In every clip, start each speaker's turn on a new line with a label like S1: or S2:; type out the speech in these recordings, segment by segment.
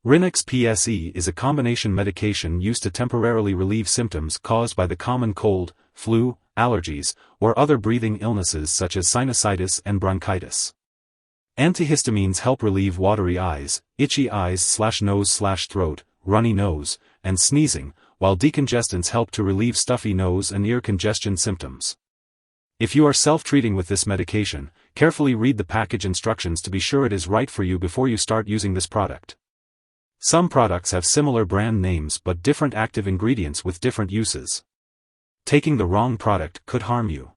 S1: Rynex Pse is a combination medication used to temporarily relieve symptoms caused by the common cold, flu, allergies, or other breathing illnesses such as sinusitis and bronchitis. Antihistamines help relieve watery eyes, itchy eyes/nose/throat, runny nose, and sneezing, while decongestants help to relieve stuffy nose and ear congestion symptoms. If you are self-treating with this medication, carefully read the package instructions to be sure it is right for you before you start using this product. Some products have similar brand names but different active ingredients with different uses. Taking the wrong product could harm you.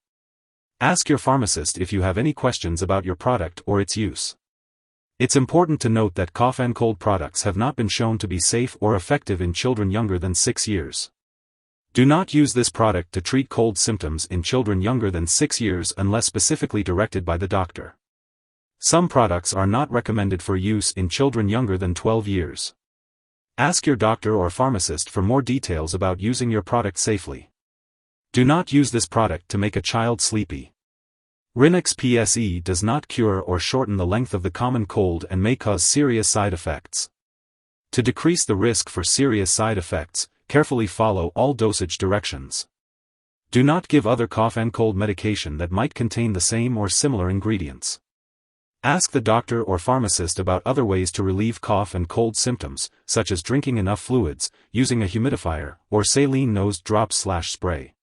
S1: Ask your pharmacist if you have any questions about your product or its use. It's important to note that cough and cold products have not been shown to be safe or effective in children younger than 6 years. Do not use this product to treat cold symptoms in children younger than 6 years unless specifically directed by the doctor. Some products are not recommended for use in children younger than 12 years. Ask your doctor or pharmacist for more details about using your product safely. Do not use this product to make a child sleepy. Rynex Pse does not cure or shorten the length of the common cold and may cause serious side effects. To decrease the risk for serious side effects, carefully follow all dosage directions. Do not give other cough and cold medication that might contain the same or similar ingredients. Ask the doctor or pharmacist about other ways to relieve cough and cold symptoms, such as drinking enough fluids, using a humidifier, or saline nose drops/spray.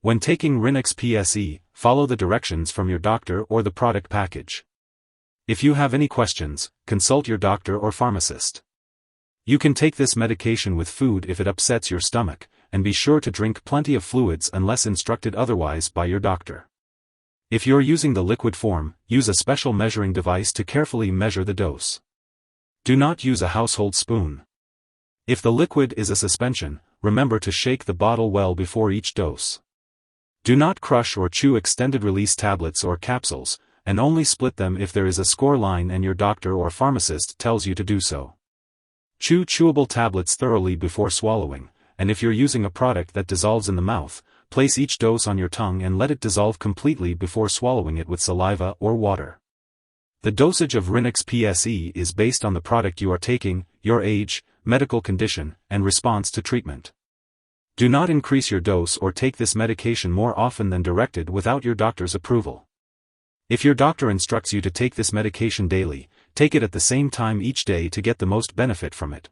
S1: When taking Rynex Pse, follow the directions from your doctor or the product package. If you have any questions, consult your doctor or pharmacist. You can take this medication with food if it upsets your stomach, and be sure to drink plenty of fluids unless instructed otherwise by your doctor. If you're using the liquid form, use a special measuring device to carefully measure the dose. Do not use a household spoon. If the liquid is a suspension, remember to shake the bottle well before each dose. Do not crush or chew extended-release tablets or capsules, and only split them if there is a score line and your doctor or pharmacist tells you to do so. Chew chewable tablets thoroughly before swallowing, and if you're using a product that dissolves in the mouth, place each dose on your tongue and let it dissolve completely before swallowing it with saliva or water. The dosage of Rynex Pse is based on the product you are taking, your age, medical condition, and response to treatment. Do not increase your dose or take this medication more often than directed without your doctor's approval. If your doctor instructs you to take this medication daily, take it at the same time each day to get the most benefit from it.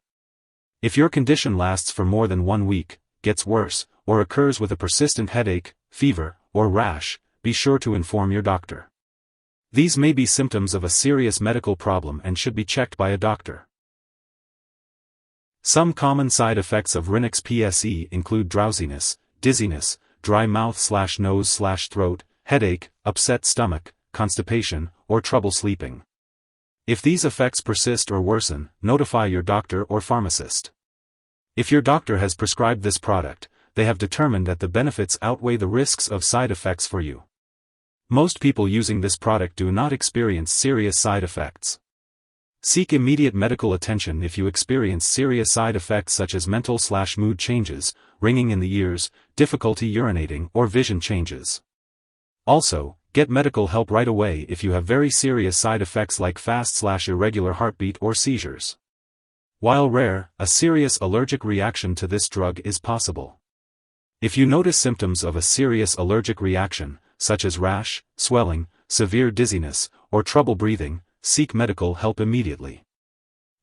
S1: If your condition lasts for more than 1 week, gets worse, or occurs with a persistent headache, fever, or rash, be sure to inform your doctor. These may be symptoms of a serious medical problem and should be checked by a doctor. Some common side effects of Rynex Pse include drowsiness, dizziness, dry mouth/nose/throat, headache, upset stomach, constipation, or trouble sleeping. If these effects persist or worsen, notify your doctor or pharmacist. If your doctor has prescribed this product, they have determined that the benefits outweigh the risks of side effects for you. Most people using this product do not experience serious side effects. Seek immediate medical attention if you experience serious side effects such as mental/mood changes, ringing in the ears, difficulty urinating, or vision changes. Also, get medical help right away if you have very serious side effects like fast/irregular heartbeat or seizures. While rare, a serious allergic reaction to this drug is possible. If you notice symptoms of a serious allergic reaction, such as rash, swelling, severe dizziness, or trouble breathing, seek medical help immediately.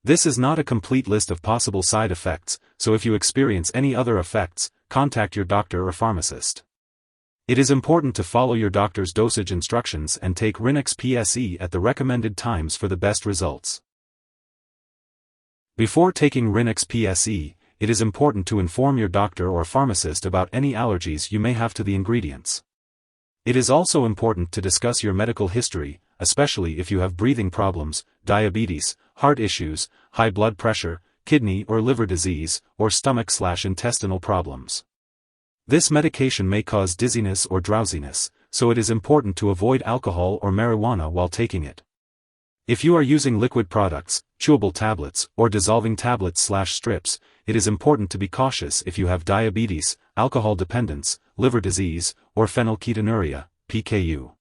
S1: This is not a complete list of possible side effects, so if you experience any other effects, contact your doctor or pharmacist. It is important to follow your doctor's dosage instructions and take Rynex Pse at the recommended times for the best results. Before taking Rynex Pse, it is important to inform your doctor or pharmacist about any allergies you may have to the ingredients. It is also important to discuss your medical history, especially if you have breathing problems, diabetes, heart issues, high blood pressure, kidney or liver disease, or stomach/intestinal problems. This medication may cause dizziness or drowsiness, so it is important to avoid alcohol or marijuana while taking it. If you are using liquid products, chewable tablets, or dissolving tablets/strips, it is important to be cautious if you have diabetes, alcohol dependence, liver disease, or phenylketonuria, PKU.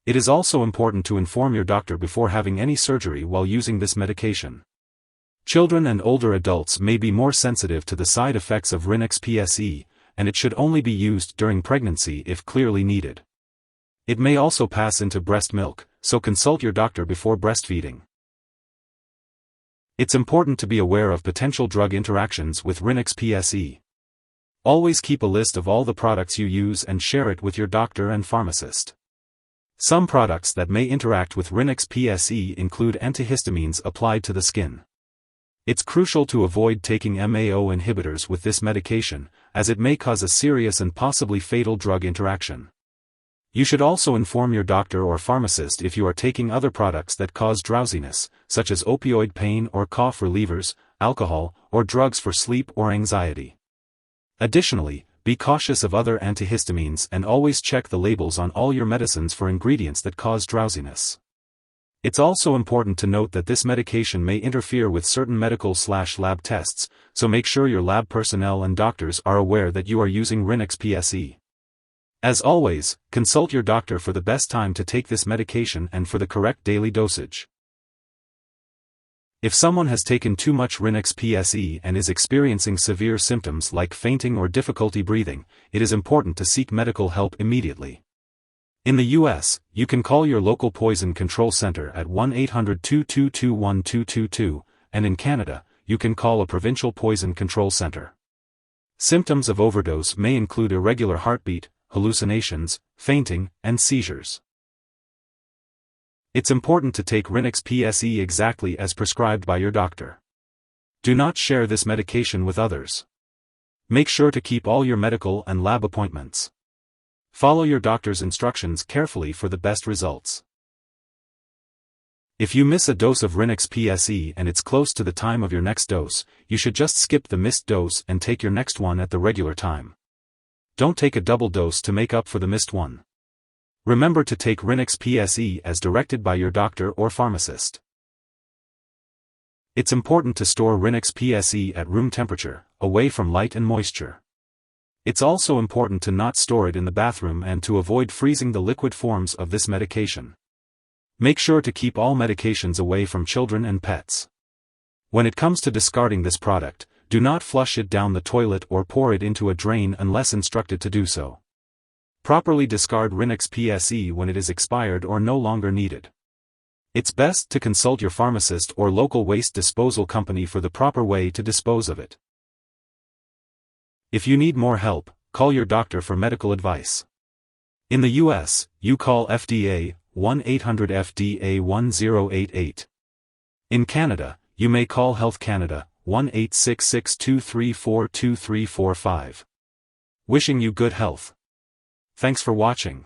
S1: It is also important to inform your doctor before having any surgery while using this medication. Children and older adults may be more sensitive to the side effects of Rynex Pse, and it should only be used during pregnancy if clearly needed. It may also pass into breast milk, so consult your doctor before breastfeeding. It's important to be aware of potential drug interactions with Rynex Pse. Always keep a list of all the products you use and share it with your doctor and pharmacist. Some products that may interact with Rynex Pse include antihistamines applied to the skin. It's crucial to avoid taking MAO inhibitors with this medication, as it may cause a serious and possibly fatal drug interaction. You should also inform your doctor or pharmacist if you are taking other products that cause drowsiness, such as opioid pain or cough relievers, alcohol, or drugs for sleep or anxiety. Additionally, be cautious of other antihistamines and always check the labels on all your medicines for ingredients that cause drowsiness. It's also important to note that this medication may interfere with certain medical/lab tests, so make sure your lab personnel and doctors are aware that you are using Rynex Pse. As always, consult your doctor for the best time to take this medication and for the correct daily dosage. If someone has taken too much Rynex Pse and is experiencing severe symptoms like fainting or difficulty breathing, it is important to seek medical help immediately. In the US, you can call your local poison control center at 1-800-222-1222, and in Canada, you can call a provincial poison control center. Symptoms of overdose may include irregular heartbeat, hallucinations, fainting, and seizures. It's important to take Rynex Pse exactly as prescribed by your doctor. Do not share this medication with others. Make sure to keep all your medical and lab appointments. Follow your doctor's instructions carefully for the best results. If you miss a dose of Rynex Pse and it's close to the time of your next dose, you should just skip the missed dose and take your next one at the regular time. Don't take a double dose to make up for the missed one. Remember to take Rynex Pse as directed by your doctor or pharmacist. It's important to store Rynex Pse at room temperature, away from light and moisture. It's also important to not store it in the bathroom and to avoid freezing the liquid forms of this medication. Make sure to keep all medications away from children and pets. When it comes to discarding this product, do not flush it down the toilet or pour it into a drain unless instructed to do so. Properly discard Rynex Pse when it is expired or no longer needed. It's best to consult your pharmacist or local waste disposal company for the proper way to dispose of it. If you need more help, call your doctor for medical advice. In the US, you call FDA, 1-800-FDA-1088. In Canada, you may call Health Canada, 1-866-234-2345. Wishing you good health. Thanks for watching.